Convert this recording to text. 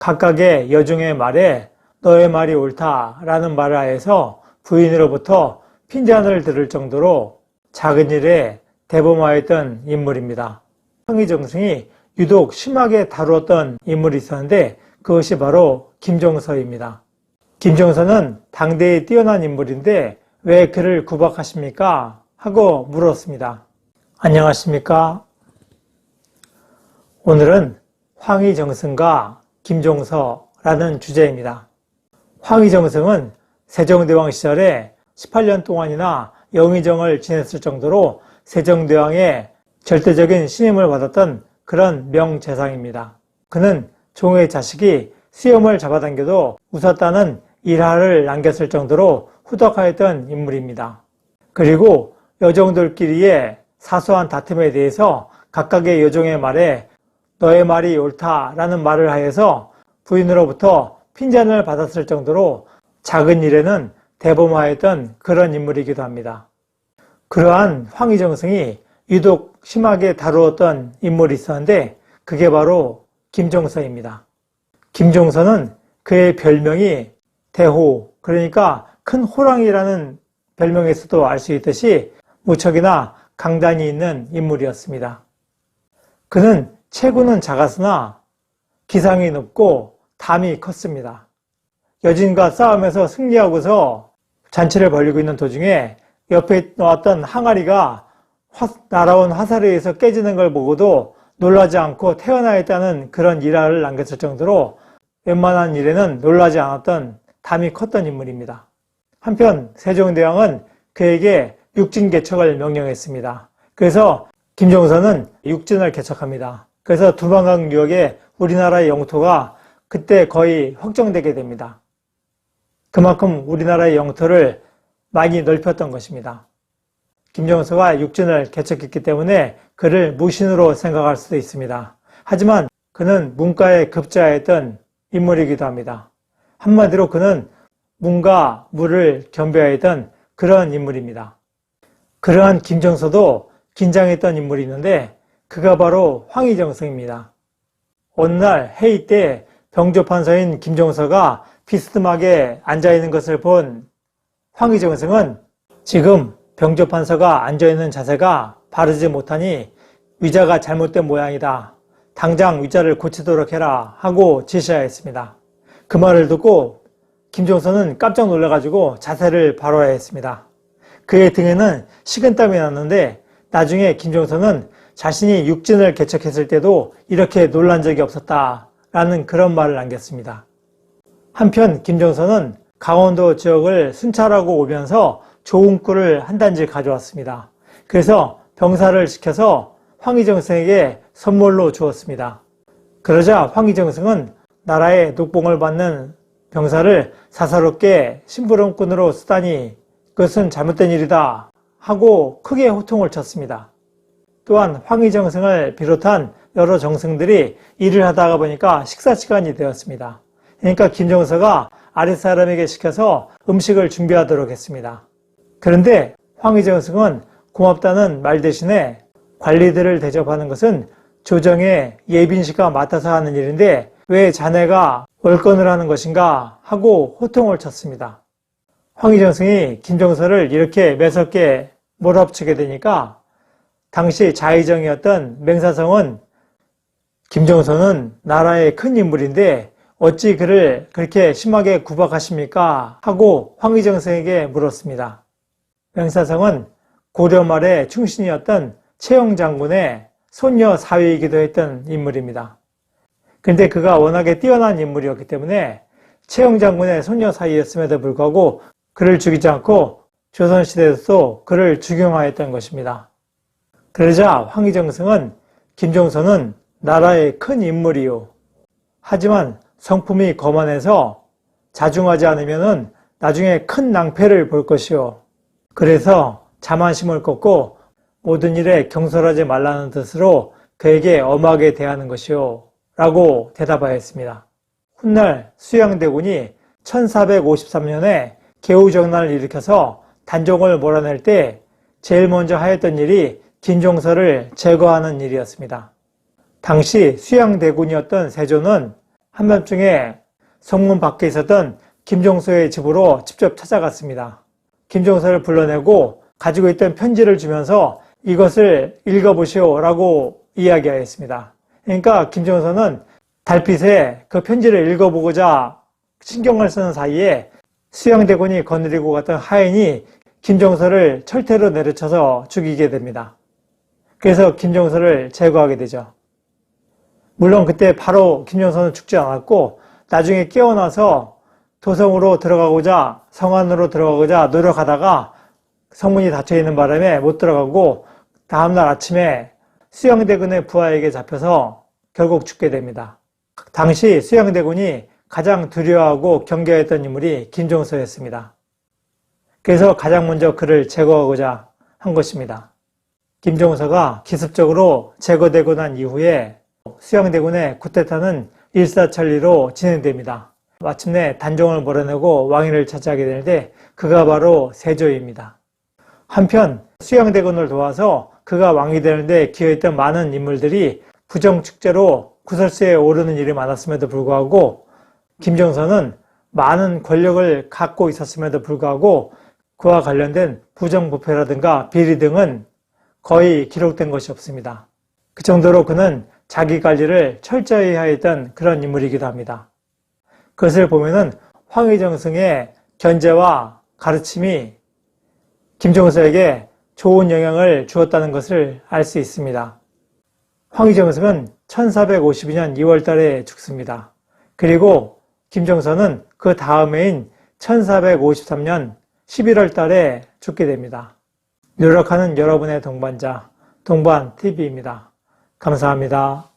각각의 여종의 말에 너의 말이 옳다 라는 말을 하여서 부인으로부터 핀잔을 들을 정도로 작은 일에 대범하였던 인물입니다. 황희정승이 유독 심하게 다루었던 인물이 있었는데 그것이 바로 김종서입니다. 김종서는 당대에 뛰어난 인물인데 왜 그를 구박하십니까? 하고 물었습니다. 안녕하십니까? 오늘은 황희정승과 김종서라는 주제입니다. 황희정승은 세종대왕 시절에 18년 동안이나 영의정을 지냈을 정도로 세종대왕의 절대적인 신임을 받았던 그런 명재상입니다. 그는 종의 자식이 수염을 잡아당겨도 웃었다는 일화를 남겼을 정도로 후덕하였던 인물입니다. 그리고 여종들끼리의 사소한 다툼에 대해서 각각의 여종의 말에 너의 말이 옳다라는 말을 하여서 부인으로부터 핀잔을 받았을 정도로 작은 일에는 대범하였던 그런 인물이기도 합니다. 그러한 황희정승이 유독 심하게 다루었던 인물이 있었는데 그게 바로 김종서입니다. 김종서는 그의 별명이 대호, 그러니까 큰 호랑이라는 별명에서도 알 수 있듯이 무척이나 강단이 있는 인물이었습니다. 그는 체구는 작았으나 기상이 높고 담이 컸습니다. 여진과 싸움에서 승리하고서 잔치를 벌이고 있는 도중에 옆에 놓았던 항아리가 날아온 화살에 의해서 깨지는 걸 보고도 놀라지 않고 태어나있다는 그런 일화를 남겼을 정도로 웬만한 일에는 놀라지 않았던 담이 컸던 인물입니다. 한편 세종대왕은 그에게 육진개척을 명령했습니다. 그래서 김종서는 육진을 개척합니다. 그래서 두만강 유역에 우리나라의 영토가 그때 거의 확정되게 됩니다. 그만큼 우리나라의 영토를 많이 넓혔던 것입니다. 김종서가 육진을 개척했기 때문에 그를 무신으로 생각할 수도 있습니다. 하지만 그는 문과의 급자였던 인물이기도 합니다. 한마디로 그는 문과 무를 겸비하였던 그런 인물입니다. 그러한 김종서도 긴장했던 인물이 있는데 그가 바로 황희정승입니다. 어느 날 회의 때 병조판서인 김종서가 비스듬하게 앉아있는 것을 본 황희정승은 지금 병조판서가 앉아있는 자세가 바르지 못하니 위자가 잘못된 모양이다. 당장 위자를 고치도록 해라 하고 지시하였습니다. 그 말을 듣고 김종서는 깜짝 놀라가지고 자세를 바로 했습니다. 그의 등에는 식은땀이 났는데 나중에 김종서는 자신이 육진을 개척했을 때도 이렇게 놀란 적이 없었다라는 그런 말을 남겼습니다. 한편 김종서는 강원도 지역을 순찰하고 오면서 좋은 꿀을 한 단지 가져왔습니다. 그래서 병사를 시켜서 황희정승에게 선물로 주었습니다. 그러자 황희정승은 나라의 녹봉을 받는 병사를 사사롭게 심부름꾼으로 쓰다니 그것은 잘못된 일이다 하고 크게 호통을 쳤습니다. 또한 황희정승을 비롯한 여러 정승들이 일을 하다가 보니까 식사 시간이 되었습니다. 그러니까 김종서가 아랫사람에게 시켜서 음식을 준비하도록 했습니다. 그런데 황희정승은 고맙다는 말 대신에 관리들을 대접하는 것은 조정의 예빈씨가 맡아서 하는 일인데 왜 자네가 월권을 하는 것인가 하고 호통을 쳤습니다. 황희정승이 김종서를 이렇게 매섭게 몰아붙이게 되니까 당시 자의정이었던 맹사성은 김종서는 나라의 큰 인물인데 어찌 그를 그렇게 심하게 구박하십니까? 하고 황희정승에게 물었습니다. 맹사성은 고려 말에 충신이었던 최영 장군의 손녀 사위이기도 했던 인물입니다. 근데 그가 워낙에 뛰어난 인물이었기 때문에 최영 장군의 손녀 사위였음에도 불구하고 그를 죽이지 않고 조선시대에서도 그를 죽용하였던 것입니다. 그러자 황희정승은 김종서는 나라의 큰 인물이요. 하지만 성품이 거만해서 자중하지 않으면 나중에 큰 낭패를 볼 것이요. 그래서 자만심을 꺾고 모든 일에 경솔하지 말라는 뜻으로 그에게 엄하게 대하는 것이요. 라고 대답하였습니다. 훗날 수양대군이 1453년에 개우정난을 일으켜서 단종을 몰아낼 때 제일 먼저 하였던 일이 김종서를 제거하는 일이었습니다. 당시 수양대군이었던 세조는 한밤중에 성문 밖에 있었던 김종서의 집으로 직접 찾아갔습니다. 김종서를 불러내고 가지고 있던 편지를 주면서 이것을 읽어보시오 라고 이야기하였습니다. 그러니까 김종서는 달빛에 그 편지를 읽어보고자 신경을 쓰는 사이에 수양대군이 거느리고 갔던 하인이 김종서를 철퇴로 내려쳐서 죽이게 됩니다. 그래서 김종서를 제거하게 되죠. 물론 그때 바로 김종서는 죽지 않았고 나중에 깨어나서 도성으로 들어가고자, 성 안으로 들어가고자 노력하다가 성문이 닫혀있는 바람에 못 들어가고 다음날 아침에 수양대군의 부하에게 잡혀서 결국 죽게 됩니다. 당시 수양대군이 가장 두려워하고 경계했던 인물이 김종서였습니다. 그래서 가장 먼저 그를 제거하고자 한 것입니다. 김종서가 기습적으로 제거되고 난 이후에 수양대군의 쿠데타는 일사천리로 진행됩니다. 마침내 단종을 몰아내고 왕위를 차지하게 되는데 그가 바로 세조입니다. 한편 수양대군을 도와서 그가 왕이 되는데 기여했던 많은 인물들이 부정축제로 구설수에 오르는 일이 많았음에도 불구하고 김종서는 많은 권력을 갖고 있었음에도 불구하고 그와 관련된 부정부패라든가 비리 등은 거의 기록된 것이 없습니다. 그 정도로 그는 자기 관리를 철저히 하였던 그런 인물이기도 합니다. 그것을 보면은 황희정승의 견제와 가르침이 김종서에게 좋은 영향을 주었다는 것을 알 수 있습니다. 황희정승은 1452년 2월 달에 죽습니다. 그리고 김종서는 그 다음 해인 1453년 11월 달에 죽게 됩니다. 노력하는 여러분의 동반자, 동반TV입니다. 감사합니다.